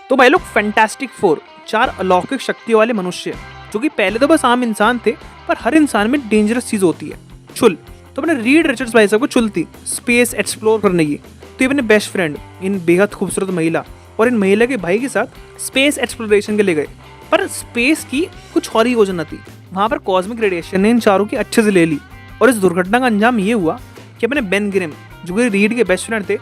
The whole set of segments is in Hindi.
तो भाई लोग फैंटास्टिक फोर 4 अलौकिक शक्तियों वाले मनुष्य जो कि पहले तो बस आम इंसान थे, पर हर इंसान में डेंजरस चीज होती है, चुल। तो अपने रीड रिचर्ड्स भाई साहब को चुल थी स्पेस एक्सप्लोर करने की। तो ये अपने बेस्ट फ्रेंड इन बेहद खूबसूरत महिला और इन महिला के भाई के साथ स्पेस एक्सप्लोरेशन के लिए गए। पर स्पेस की कुछ और ही योजना थी। वहां पर कॉस्मिक रेडिएशन ने इन चारों की अच्छे से ले ली और इस दुर्घटना का अंजाम ये हुआ कि अपने बेन ग्रिम जो कि रीड के बेस्ट फ्रेंड थे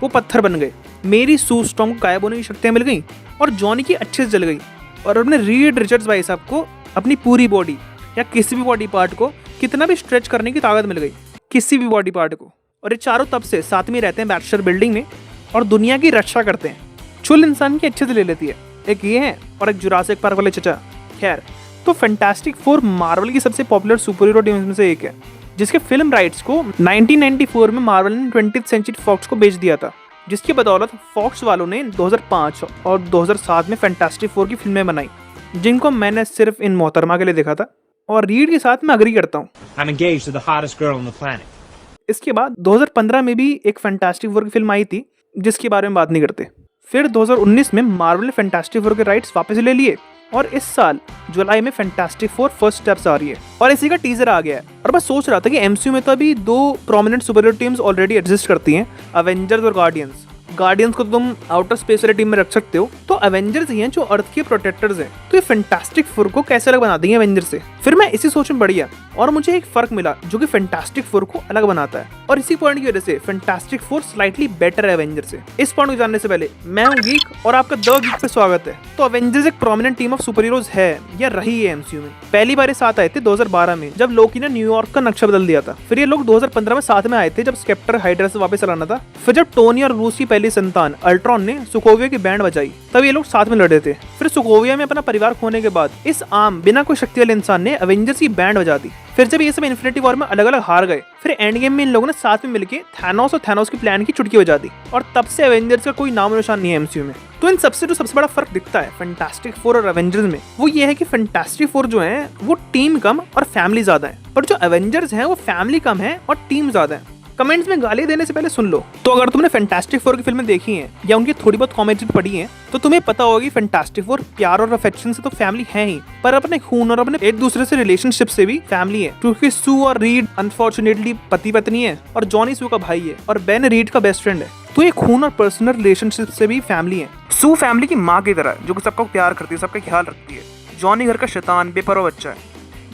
वो पत्थर बन गए। मेरी सू स्ट्रॉन्ग को गायब होने की शक्तियां मिल गई और जॉनी की अच्छे से जल गई। और अपने रीड रिचर्ड्स भाई साहब को अपनी पूरी बॉडी या किसी भी बॉडी पार्ट को कितना भी स्ट्रेच करने की ताकत मिल गई, किसी भी बॉडी पार्ट को। और ये चारों तब से साथ में रहते हैं बैचलर बिल्डिंग में और दुनिया की रक्षा करते हैं। चुल इंसान की अच्छे से ले लेती है, एक ये है और एक जुरासिक पार्क वाले चचा। खैर, तो फैंटास्टिक फोर मार्वल की सबसे पॉपुलर सुपर हीरो टीम्स में से एक है, जिसके फिल्म राइट्स को 1994 में मार्वल ने 20th सेंचुरी फॉक्स को बेच दिया था, जिसकी बदौलत फॉक्स वालों ने 2005 और 2007 में फैंटास्टिक फोर की फिल्में बनाई, जिनको मैंने सिर्फ इन मोहतरमा के लिए देखा था। और रीड के साथ मैं अग्री करता हूँ। इसके बाद 2015 में भी एक फैंटास्टिक फोर की फिल्म आई थी, जिसके बारे में बात नहीं करते। फिर 2019 में मार्वल ने फैंटास्टिक फोर के राइट्स वापस ले लिए और इस साल जुलाई में फैंटास्टिक फोर फर्स्ट स्टेप्स आ रही है और इसी का टीजर आ गया है। और मैं सोच रहा था कि एमसीयू में तो अभी 2 prominent super hero teams already exist करती हैं, अवेंजर्स और गार्डियंस। गार्डियंस को तुम आउटर स्पेस वाली टीम में रख सकते हो, तो अवेंजर्स ही हैं जो अर्थ के प्रोटेक्टर्स हैं। तो ये फैंटास्टिक फोर को कैसे अलग बना देंगे अवेंजर्स से? फिर मैं इसी सोच में बढ़िया और मुझे एक फर्क मिला जो कि फैंटास्टिक फोर को अलग बनाता है, और इसी पॉइंट की वजह से फैंटास्टिक फोर स्लाइटली बेटर है अवेंजर्स से। इस पॉइंट को जानने से पहले मैं हूं गीक और आपका द गीक पे स्वागत है। तो अवेंजर्स एक prominent team of super heroes है या रही है एमसीयू में। पहली बार साथ आए थे 2012 में जब लोकी ने न्यूयॉर्क का नक्शा बदल दिया था। फिर ये लोग 2015 में साथ में आए थे जब स्केप्टर हाइड्रा से वापस चलाना था। फिर जब टोनी और रूस की पहली संतान अल्ट्रॉन ने सोकोविया की बैंड बजाई, तब ये लोग साथ में लड़े थे। फिर सोकोविया में अपना परिवार खोने के बाद इस आम बिना कोई शक्ति वाले इंसान ने अवेंजर्स की बैंड बजा दी। फिर जब ये सब इन्फिनिटी वॉर में अलग अलग हार गए, फिर एंड गेम में इन लोगों ने साथ में मिलकर थैनोस की प्लान की चुटकी बजा दी और तब से अवेंजर्स का कोई नामो निशान नहीं है एमसीयू में। तो इन सबसे जो सबसे बड़ा फर्क दिखता है फैंटास्टिक फोर और अवेंजर्स में, वो ये है कि फैंटास्टिक फोर जो है वो टीम कम और फैमिली ज्यादा है, पर जो अवेंजर्स है वो फैमिली कम है और टीम ज्यादा है। कमेंट्स में गाली देने से पहले सुन लो। तो अगर तुमने फैंटास्टिक फोर की फिल्में देखी हैं या उनकी थोड़ी बहुत कॉमेंट्री पढ़ी हैं, तो तुम्हें पता होगा कि फैंटास्टिक फोर प्यार और अफेक्शन से तो फैमिली है ही, पर अपने खून और अपने एक दूसरे से रिलेशनशिप से भी फैमिली है। क्योंकि सू और रीड अनफॉर्चुनेटली पति पत्नी है और जॉनी सू का भाई है और बेन रीड का बेस्ट फ्रेंड है। तो ये खून और पर्सनल रिलेशनशिप से भी फैमिली है। सू फैमिली की माँ की तरह जो कि सबका प्यार करती है, सबका ख्याल रखती है। जॉनी घर का शैतान बेपरवाह बच्चा है।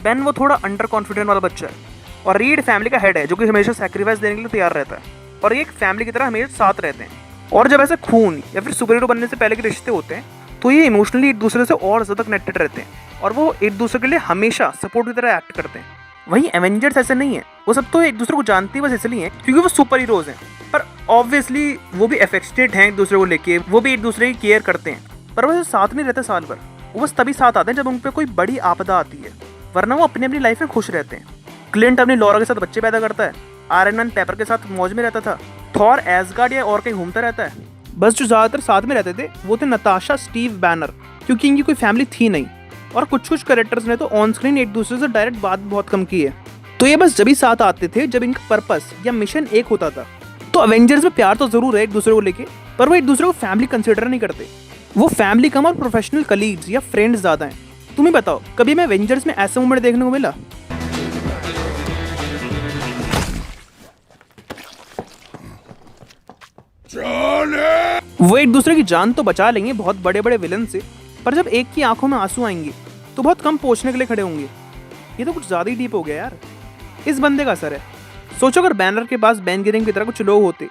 बेन वो थोड़ा अंडर कॉन्फिडेंट वाला बच्चा है। और रीड फैमिली का हेड है जो कि हमेशा सैक्रिफाइस देने के लिए तैयार रहता है और ये एक फैमिली की तरह हमेशा साथ रहते हैं। और जब ऐसे खून या फिर सुपर हीरो बनने से पहले के रिश्ते होते हैं, तो ये इमोशनली एक दूसरे से और ज़्यादा कनेक्टेड रहते हैं और वो एक दूसरे के लिए हमेशा सपोर्ट की तरह एक्ट करते हैं। वहीं एवेंजर्स ऐसे नहीं है, वो सब तो एक दूसरे को जानते हैं बस इसलिए हैं क्योंकि वो सुपर हीरोज हैं, पर ऑब्वियसली वो भी अफेक्शनेट हैं एक दूसरे को लेके, वो भी एक दूसरे की केयर करते हैं, पर वो साथ नहीं रहते साल भर। वो बस तभी साथ आते हैं जब उन पर कोई बड़ी आपदा आती है, वरना वो अपनी अपनी लाइफ में खुश रहते हैं। क्लिंट अपनी लॉरा के साथ बच्चे पैदा करता है, आयरन मैन पेपर के साथ मौज में रहता था, थॉर एसगार्ड या और कहीं घूमता रहता है। बस जो ज़्यादातर साथ में रहते थे वो थे नताशा, स्टीव, बैनर, क्योंकि इनकी कोई फैमिली थी नहीं। और कुछ कुछ कैरेक्टर्स ने तो ऑन स्क्रीन एक दूसरे से डायरेक्ट बात बहुत कम की है। तो ये बस जब ही साथ आते थे जब इनका पर्पस या मिशन एक होता था। तो अवेंजर्स में प्यार तो जरूर है एक दूसरे को लेके, पर वो एक दूसरे को फैमिली कंसिडर नहीं करते। वो फैमिली कम और प्रोफेशनल कलीग्स या फ्रेंड्स ज़्यादा हैं। तुम्हें बताओ, कभी हमें अवेंजर्स में ऐसा मोमेंट देखने को मिला? वो एक दूसरे की जान तो बचा लेंगे बहुत बड़े बड़े विलन से, पर जब एक की आंखों में आंसू आएंगे तो बहुत कम पहुंचने के लिए खड़े होंगे। ये तो कुछ ज्यादा ही डीप हो गया यार। इस बंदे का असर है। सोचो अगर बैनर के पास बेन गिरिंग की तरह कुछ लोग होते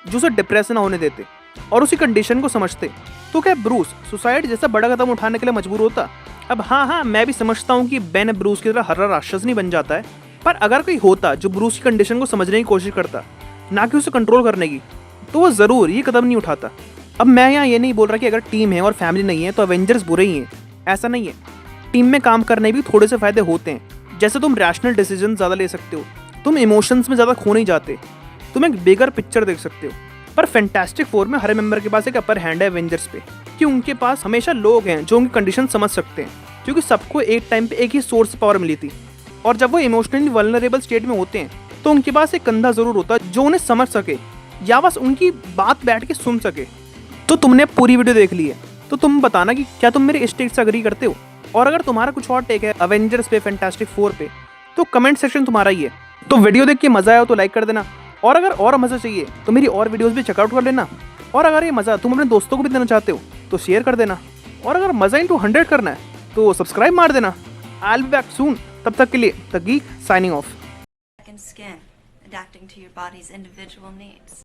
जो उसे डिप्रेशन ना होने देते और उसी कंडीशन को समझते, तो क्या ब्रूस सुसाइड जैसा बड़ा कदम उठाने के लिए मजबूर होता? अब हाँ, मैं भी समझता हूँ कि बेन ब्रूस की तरह हर राक्षस नहीं बन जाता है, पर अगर कोई होता जो ब्रूस की कंडीशन को समझने की कोशिश करता, ना कि उसे कंट्रोल करने की, तो वो जरूर ये कदम नहीं उठाता। अब मैं यहाँ ये नहीं बोल रहा कि अगर टीम है और फैमिली नहीं है तो अवेंजर्स बुरे ही हैं, ऐसा नहीं है। टीम में काम करने भी थोड़े से फायदे होते हैं, जैसे तुम रैशनल डिसीजन ज़्यादा ले सकते हो, तुम इमोशंस में ज़्यादा खो नहीं जाते, तुम एक बिगर पिक्चर देख सकते हो। पर फैंटास्टिक फोर में हर मेंबर के पास एक अपर हैंड है अवेंजर्स पे, कि उनके पास हमेशा लोग हैं जो उनकी कंडीशन समझ सकते हैं, क्योंकि सबको एक टाइम पे एक ही सोर्स पावर मिली थी। और जब वो इमोशनली वल्नरेबल स्टेट में होते हैं तो उनके पास एक कंधा जरूर होता है जो उन्हें समझ सके या बस उनकी बात बैठ के सुन सके। तो तुमने पूरी वीडियो देख ली है, तो तुम बताना कि क्या तुम मेरे इस टेक से अग्री करते हो, और अगर तुम्हारा कुछ और टेक है अवेंजर्स पे, फैंटास्टिक 4 पे, तो कमेंट सेक्शन तुम्हारा ही है। तो वीडियो देख के मजा आया हो तो लाइक कर देना, और अगर और मजा चाहिए तो मेरी और वीडियोस भी चेकआउट कर लेना, और अगर ये मजा तुम अपने दोस्तों को भी देना चाहते हो तो शेयर कर देना, और अगर मजा इनटू 100 करना है तो सब्सक्राइब मार देना। I will be back soon, तब तक के लिए the geek signing off. Skin, adapting to your body's individual needs.